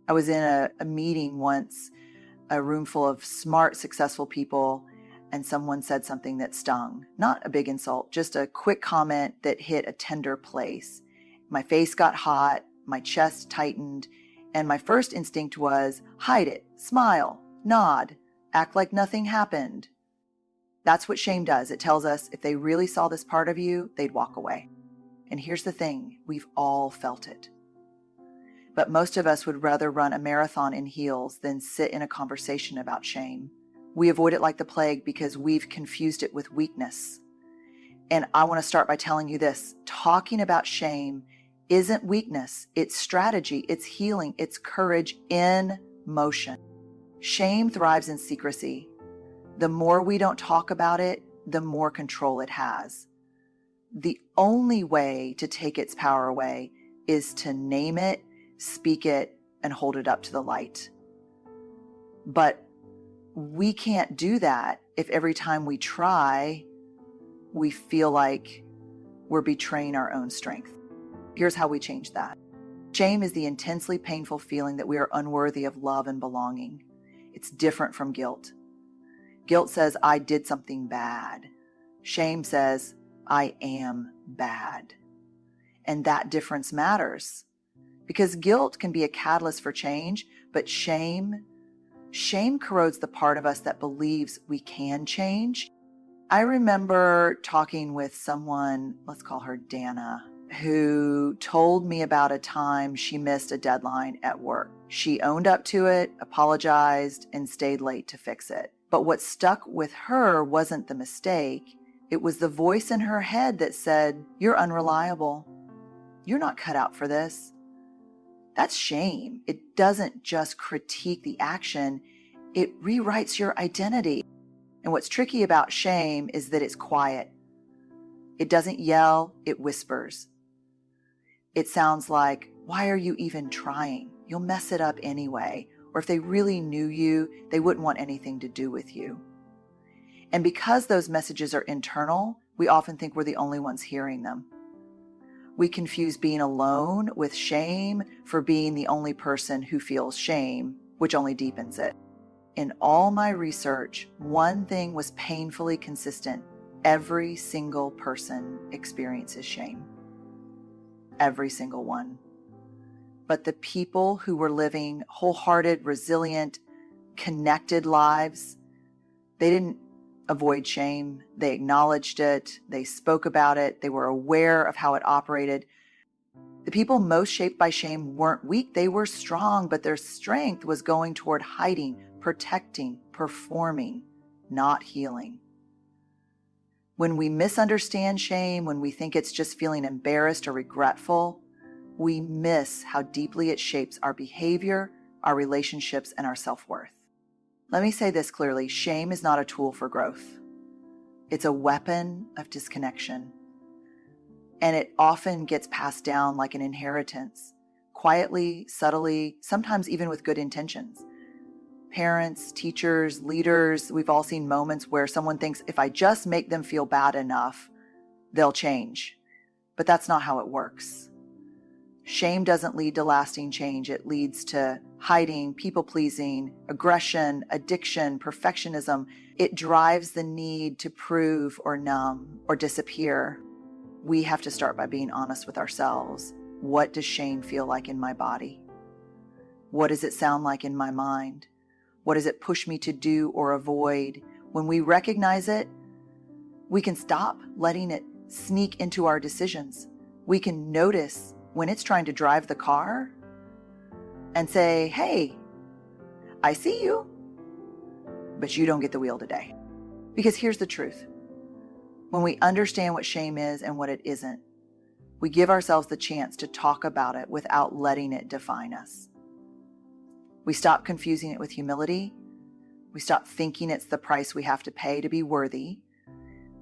I was in a meeting once, a room full of smart, successful people, and someone said something that stung. Not a big insult, just a quick comment that hit a tender place. My face got hot, my chest tightened, and my first instinct was hide it, smile, nod, act like nothing happened. That's what shame does. It tells us if they really saw this part of you, they'd walk away. And here's the thing, we've all felt it. But most of us would rather run a marathon in heels than sit in a conversation about shame. We avoid it like the plague because we've confused it with weakness. And I want to start by telling you this. Talking about shame isn't weakness. It's strategy. It's healing. It's courage in motion. Shame thrives in secrecy. The more we don't talk about it, the more control it has. The only way to take its power away is to name it, speak it, and hold it up to the light. But we can't do that if every time we try, we feel like we're betraying our own strength. Here's how we change that. Shame is the intensely painful feeling that we are unworthy of love and belonging. It's different from guilt. Guilt says, I did something bad. Shame says, I am bad. And that difference matters. Because guilt can be a catalyst for change, but shame corrodes the part of us that believes we can change. I remember talking with someone, let's call her Dana, who told me about a time she missed a deadline at work. She owned up to it, apologized, and stayed late to fix it. But what stuck with her wasn't the mistake. It was the voice in her head that said, you're unreliable. You're not cut out for this. That's shame. It doesn't just critique the action, it rewrites your identity. And what's tricky about shame is that it's quiet. It doesn't yell, it whispers. It sounds like, why are you even trying? You'll mess it up anyway. Or if they really knew you, they wouldn't want anything to do with you. And because those messages are internal, we often think we're the only ones hearing them. We confuse being alone with shame for being the only person who feels shame, which only deepens it. In all my research, one thing was painfully consistent. Every single person experiences shame. Every single one. But the people who were living wholehearted, resilient, connected lives, they didn't avoid shame. They acknowledged it. They spoke about it. They were aware of how it operated. The people most shaped by shame weren't weak. They were strong, but their strength was going toward hiding, protecting, performing, not healing. When we misunderstand shame, when we think it's just feeling embarrassed or regretful, we miss how deeply it shapes our behavior, our relationships, and our self-worth. Let me say this clearly. Shame is not a tool for growth. It's a weapon of disconnection. And it often gets passed down like an inheritance, quietly, subtly, sometimes even with good intentions. Parents, teachers, leaders, we've all seen moments where someone thinks, if I just make them feel bad enough, they'll change. But that's not how it works. Shame doesn't lead to lasting change. It leads to hiding, people-pleasing, aggression, addiction, perfectionism. It drives the need to prove or numb or disappear. We have to start by being honest with ourselves. What does shame feel like in my body? What does it sound like in my mind? What does it push me to do or avoid? When we recognize it, we can stop letting it sneak into our decisions. We can notice when it's trying to drive the car and say, hey, I see you, but you don't get the wheel today. Because here's the truth. When we understand what shame is and what it isn't, we give ourselves the chance to talk about it without letting it define us. We stop confusing it with humility. We stop thinking it's the price we have to pay to be worthy.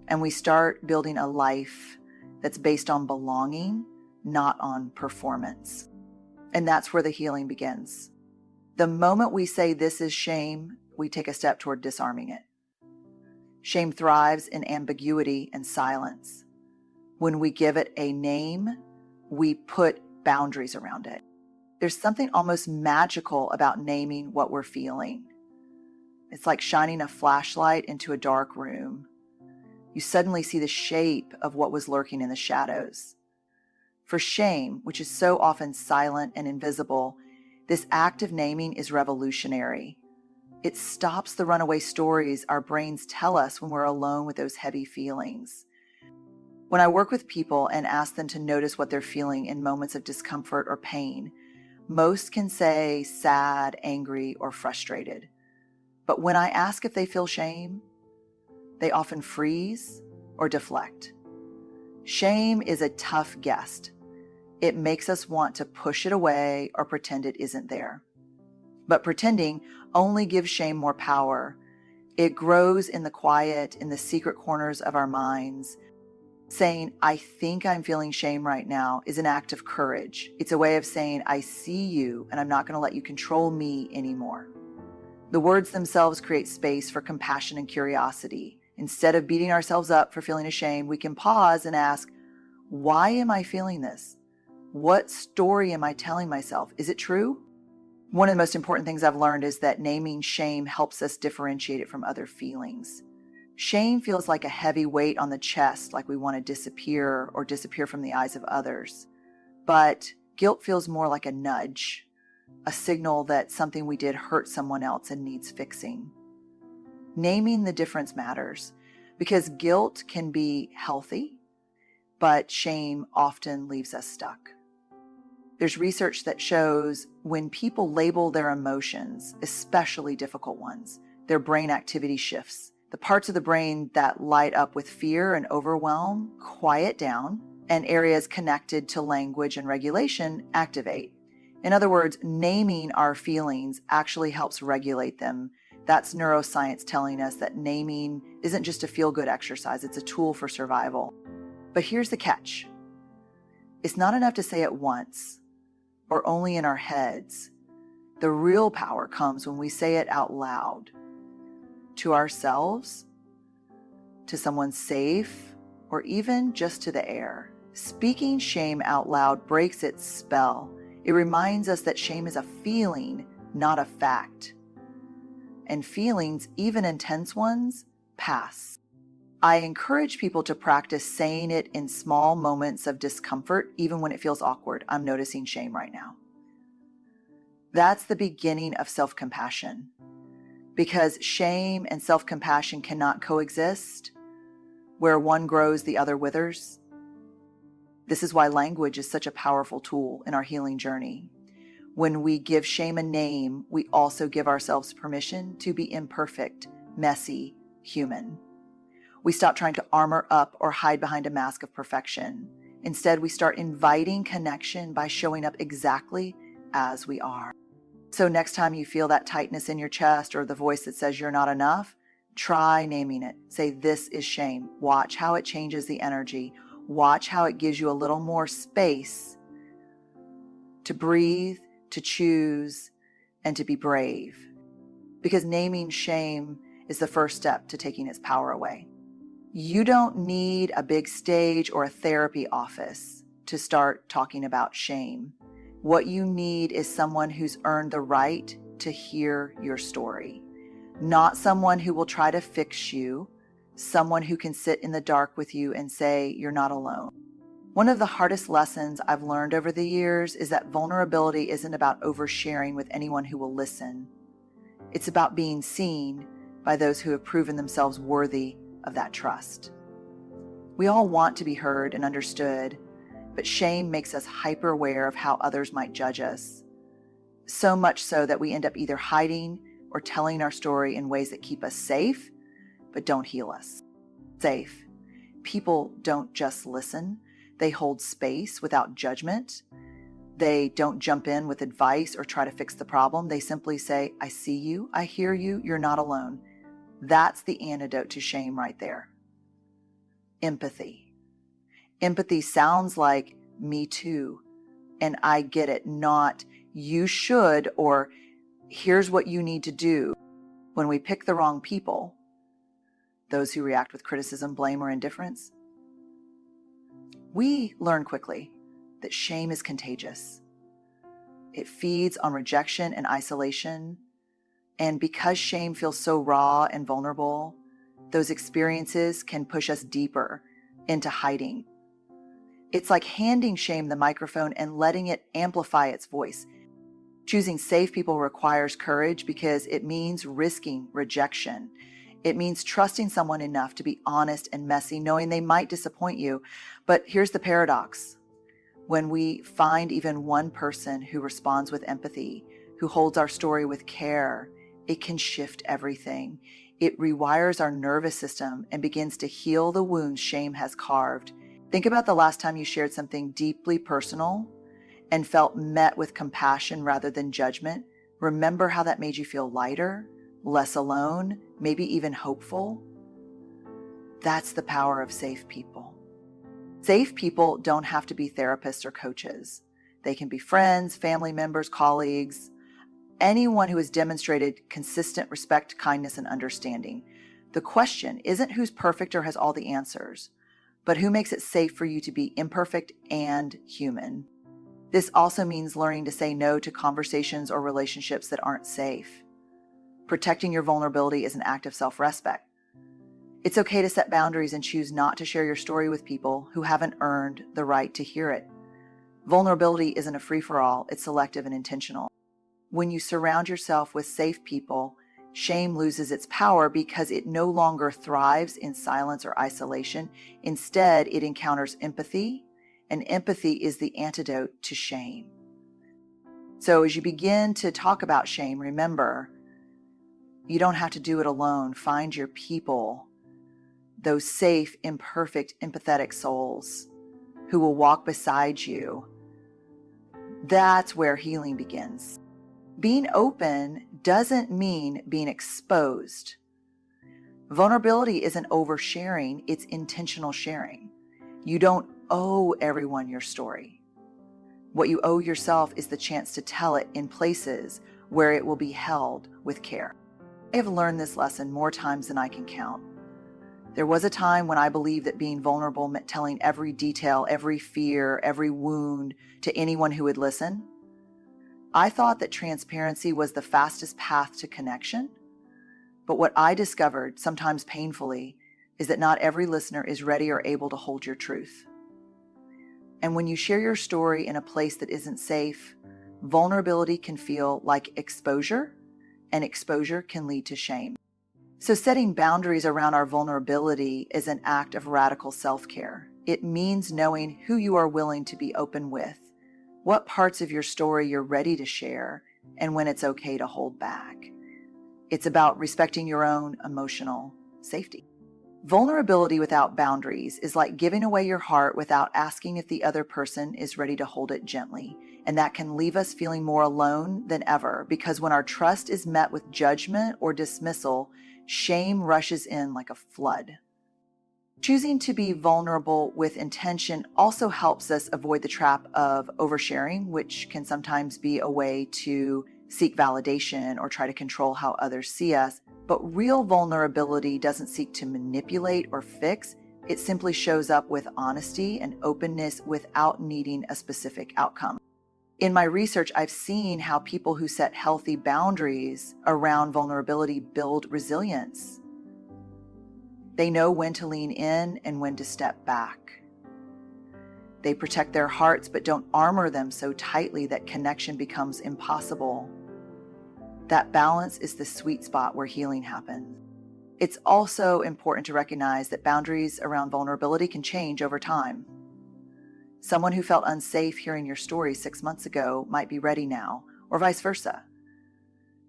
And we start building a life that's based on belonging, not on performance. And that's where the healing begins. The moment we say this is shame, we take a step toward disarming it. Shame thrives in ambiguity and silence. When we give it a name, we put boundaries around it. There's something almost magical about naming what we're feeling. It's like shining a flashlight into a dark room. You suddenly see the shape of what was lurking in the shadows. For shame, which is so often silent and invisible, this act of naming is revolutionary. It stops the runaway stories our brains tell us when we're alone with those heavy feelings. When I work with people and ask them to notice what they're feeling in moments of discomfort or pain, most can say sad, angry, or frustrated. But when I ask if they feel shame, they often freeze or deflect. Shame is a tough guest. It makes us want to push it away or pretend it isn't there. But pretending only gives shame more power. It grows in the quiet, in the secret corners of our minds. Saying, I think I'm feeling shame right now is an act of courage. It's a way of saying, I see you and I'm not going to let you control me anymore. The words themselves create space for compassion and curiosity. Instead of beating ourselves up for feeling ashamed, we can pause and ask, why am I feeling this? What story am I telling myself? Is it true? One of the most important things I've learned is that naming shame helps us differentiate it from other feelings. Shame feels like a heavy weight on the chest, like we want to disappear or disappear from the eyes of others. But guilt feels more like a nudge, a signal that something we did hurt someone else and needs fixing. Naming the difference matters because guilt can be healthy, but shame often leaves us stuck. There's research that shows when people label their emotions, especially difficult ones, their brain activity shifts. The parts of the brain that light up with fear and overwhelm quiet down, and areas connected to language and regulation activate. In other words, naming our feelings actually helps regulate them. That's neuroscience telling us that naming isn't just a feel-good exercise, it's a tool for survival. But here's the catch. It's not enough to say it once or only in our heads. The real power comes when we say it out loud. To ourselves, to someone safe, or even just to the air. Speaking shame out loud breaks its spell. It reminds us that shame is a feeling, not a fact. And feelings, even intense ones, pass. I encourage people to practice saying it in small moments of discomfort, even when it feels awkward. I'm noticing shame right now. That's the beginning of self-compassion. Because shame and self-compassion cannot coexist. Where one grows, the other withers. This is why language is such a powerful tool in our healing journey. When we give shame a name, we also give ourselves permission to be imperfect, messy, human. We stop trying to armor up or hide behind a mask of perfection. Instead, we start inviting connection by showing up exactly as we are. So next time you feel that tightness in your chest or the voice that says you're not enough, try naming it. Say, this is shame. Watch how it changes the energy. Watch how it gives you a little more space to breathe, to choose, and to be brave. Because naming shame is the first step to taking its power away. You don't need a big stage or a therapy office to start talking about shame. What you need is someone who's earned the right to hear your story. Not someone who will try to fix you, someone who can sit in the dark with you and say, you're not alone. One of the hardest lessons I've learned over the years is that vulnerability isn't about oversharing with anyone who will listen. It's about being seen by those who have proven themselves worthy of that trust. We all want to be heard and understood, but shame makes us hyper aware of how others might judge us. So much so that we end up either hiding or telling our story in ways that keep us safe, but don't heal us. Safe. People don't just listen. They hold space without judgment. They don't jump in with advice or try to fix the problem. They simply say, I see you, I hear you, you're not alone. That's the antidote to shame right there. Empathy. Empathy sounds like me too, and I get it, not you should or here's what you need to do. When we pick the wrong people, those who react with criticism, blame, or indifference, we learn quickly that shame is contagious. It feeds on rejection and isolation. And because shame feels so raw and vulnerable, those experiences can push us deeper into hiding. It's like handing shame the microphone and letting it amplify its voice. Choosing safe people requires courage because it means risking rejection. It means trusting someone enough to be honest and messy, knowing they might disappoint you. But here's the paradox. When we find even one person who responds with empathy, who holds our story with care, it can shift everything. It rewires our nervous system and begins to heal the wounds shame has carved. Think about the last time you shared something deeply personal and felt met with compassion rather than judgment. Remember how that made you feel lighter, less alone, maybe even hopeful? That's the power of safe people. Safe people don't have to be therapists or coaches. They can be friends, family members, colleagues, anyone who has demonstrated consistent respect, kindness, and understanding. The question isn't who's perfect or has all the answers, but who makes it safe for you to be imperfect and human. This also means learning to say no to conversations or relationships that aren't safe. Protecting your vulnerability is an act of self-respect. It's okay to set boundaries and choose not to share your story with people who haven't earned the right to hear it. Vulnerability isn't a free-for-all, it's selective and intentional. When you surround yourself with safe people, shame loses its power because it no longer thrives in silence or isolation. Instead, it encounters empathy, and empathy is the antidote to shame. So as you begin to talk about shame, remember, you don't have to do it alone. Find your people, those safe, imperfect, empathetic souls who will walk beside you. That's where healing begins. Being open doesn't mean being exposed. Vulnerability isn't oversharing, it's intentional sharing. You don't owe everyone your story. What you owe yourself is the chance to tell it in places where it will be held with care. I have learned this lesson more times than I can count. There was a time when I believed that being vulnerable meant telling every detail, every fear, every wound to anyone who would listen. I thought that transparency was the fastest path to connection. But what I discovered, sometimes painfully, is that not every listener is ready or able to hold your truth. And when you share your story in a place that isn't safe, vulnerability can feel like exposure, and exposure can lead to shame. So setting boundaries around our vulnerability is an act of radical self-care. It means knowing who you are willing to be open with, what parts of your story you're ready to share, and when it's okay to hold back. It's about respecting your own emotional safety. Vulnerability without boundaries is like giving away your heart without asking if the other person is ready to hold it gently. And that can leave us feeling more alone than ever, because when our trust is met with judgment or dismissal, shame rushes in like a flood. Choosing to be vulnerable with intention also helps us avoid the trap of oversharing, which can sometimes be a way to seek validation or try to control how others see us. But real vulnerability doesn't seek to manipulate or fix. It simply shows up with honesty and openness without needing a specific outcome. In my research, I've seen how people who set healthy boundaries around vulnerability build resilience. They know when to lean in and when to step back. They protect their hearts but don't armor them so tightly that connection becomes impossible. That balance is the sweet spot where healing happens. It's also important to recognize that boundaries around vulnerability can change over time. Someone who felt unsafe hearing your story 6 months ago might be ready now, or vice versa.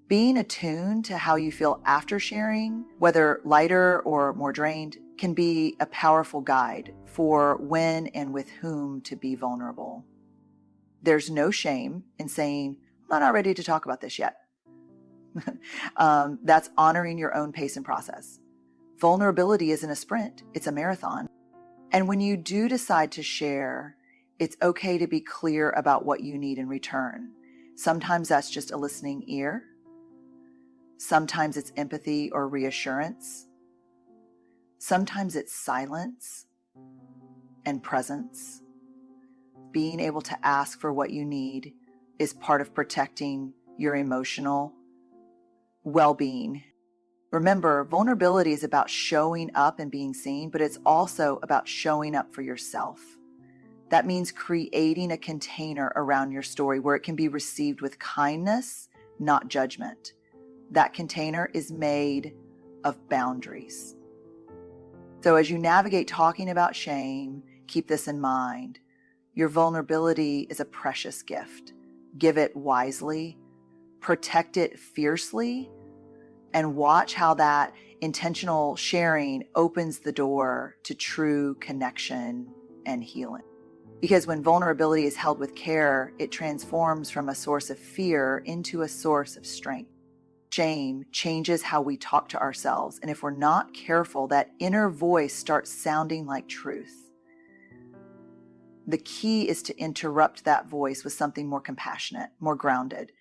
Being attuned to how you feel after sharing, whether lighter or more drained, can be a powerful guide for when and with whom to be vulnerable. There's no shame in saying, I'm not ready to talk about this yet. That's honoring your own pace and process. Vulnerability isn't a sprint, it's a marathon. And when you do decide to share, it's okay to be clear about what you need in return. Sometimes that's just a listening ear. Sometimes it's empathy or reassurance. Sometimes it's silence and presence. Being able to ask for what you need is part of protecting your emotional well-being. Remember, vulnerability is about showing up and being seen, but it's also about showing up for yourself. That means creating a container around your story where it can be received with kindness, not judgment. That container is made of boundaries. So as you navigate talking about shame, keep this in mind. Your vulnerability is a precious gift. Give it wisely, protect it fiercely, and watch how that intentional sharing opens the door to true connection and healing. Because when vulnerability is held with care, it transforms from a source of fear into a source of strength. Shame changes how we talk to ourselves, and if we're not careful, that inner voice starts sounding like truth. The key is to interrupt that voice with something more compassionate, more grounded.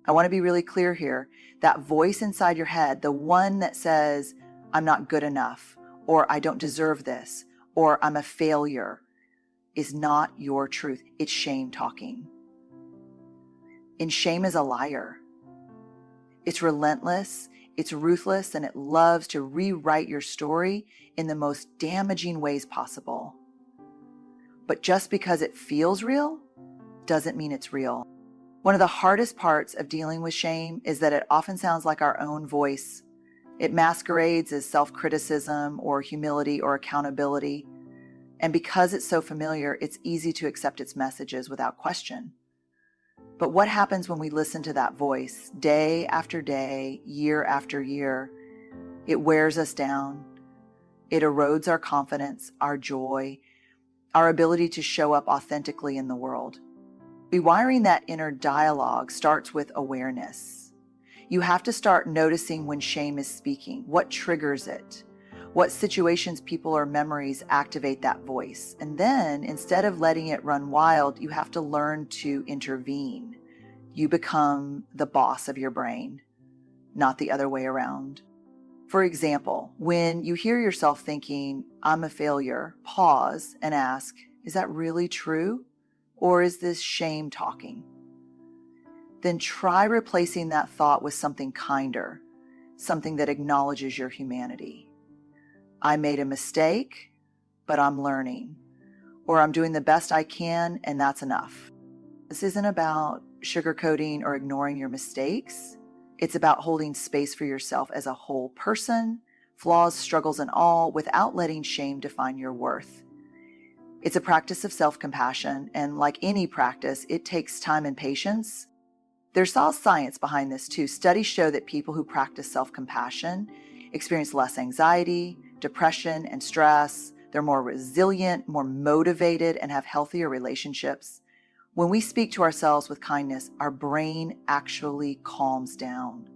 I want to be really clear here. That voice inside your head, the one that says, I'm not good enough, or I don't deserve this, or I'm a failure, is not your truth. It's shame talking. And shame is a liar. It's relentless, it's ruthless, and it loves to rewrite your story in the most damaging ways possible. But just because it feels real doesn't mean it's real. One of the hardest parts of dealing with shame is that it often sounds like our own voice. It masquerades as self-criticism or humility or accountability. And because it's so familiar, it's easy to accept its messages without question. But what happens when we listen to that voice day after day, year after year? It wears us down. It erodes our confidence, our joy, our ability to show up authentically in the world. Rewiring that inner dialogue starts with awareness. You have to start noticing when shame is speaking, what triggers it, what situations, people, or memories activate that voice. And then, instead of letting it run wild, you have to learn to intervene. You become the boss of your brain, not the other way around. For example, when you hear yourself thinking, I'm a failure, pause and ask, is that really true? Or is this shame talking? Then try replacing that thought with something kinder, something that acknowledges your humanity. I made a mistake, but I'm learning. Or I'm doing the best I can, and that's enough. This isn't about sugarcoating or ignoring your mistakes. It's about holding space for yourself as a whole person, flaws, struggles, and all, without letting shame define your worth. It's a practice of self-compassion, and like any practice, it takes time and patience. There's all science behind this too. Studies show that people who practice self-compassion experience less anxiety, depression, and stress. They're more resilient, more motivated, and have healthier relationships. When we speak to ourselves with kindness, our brain actually calms down.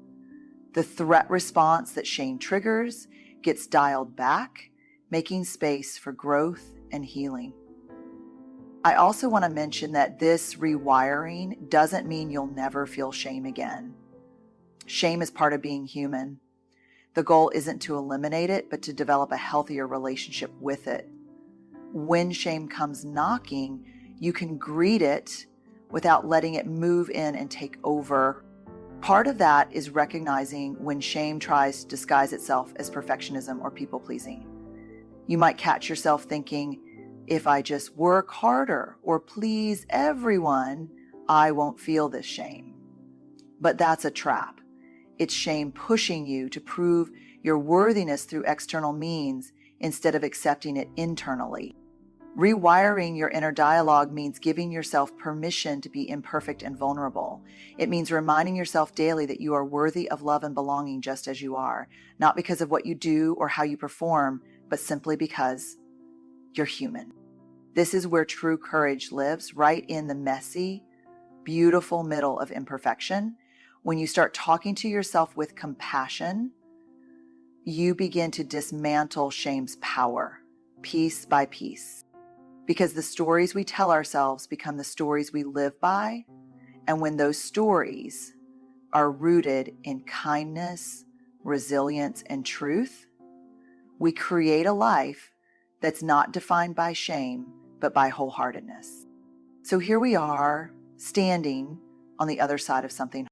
The threat response that shame triggers gets dialed back, making space for growth and healing. I also want to mention that this rewiring doesn't mean you'll never feel shame again. Shame is part of being human. The goal isn't to eliminate it, but to develop a healthier relationship with it. When shame comes knocking, you can greet it without letting it move in and take over. Part of that is recognizing when shame tries to disguise itself as perfectionism or people-pleasing. You might catch yourself thinking, if I just work harder or please everyone, I won't feel this shame. But that's a trap. It's shame pushing you to prove your worthiness through external means instead of accepting it internally. Rewiring your inner dialogue means giving yourself permission to be imperfect and vulnerable. It means reminding yourself daily that you are worthy of love and belonging just as you are, not because of what you do or how you perform, but simply because you're human. This is where true courage lives, right in the messy, beautiful middle of imperfection. When you start talking to yourself with compassion, you begin to dismantle shame's power, piece by piece. Because the stories we tell ourselves become the stories we live by. And when those stories are rooted in kindness, resilience, and truth, we create a life that's not defined by shame, but by wholeheartedness. So here we are, standing on the other side of something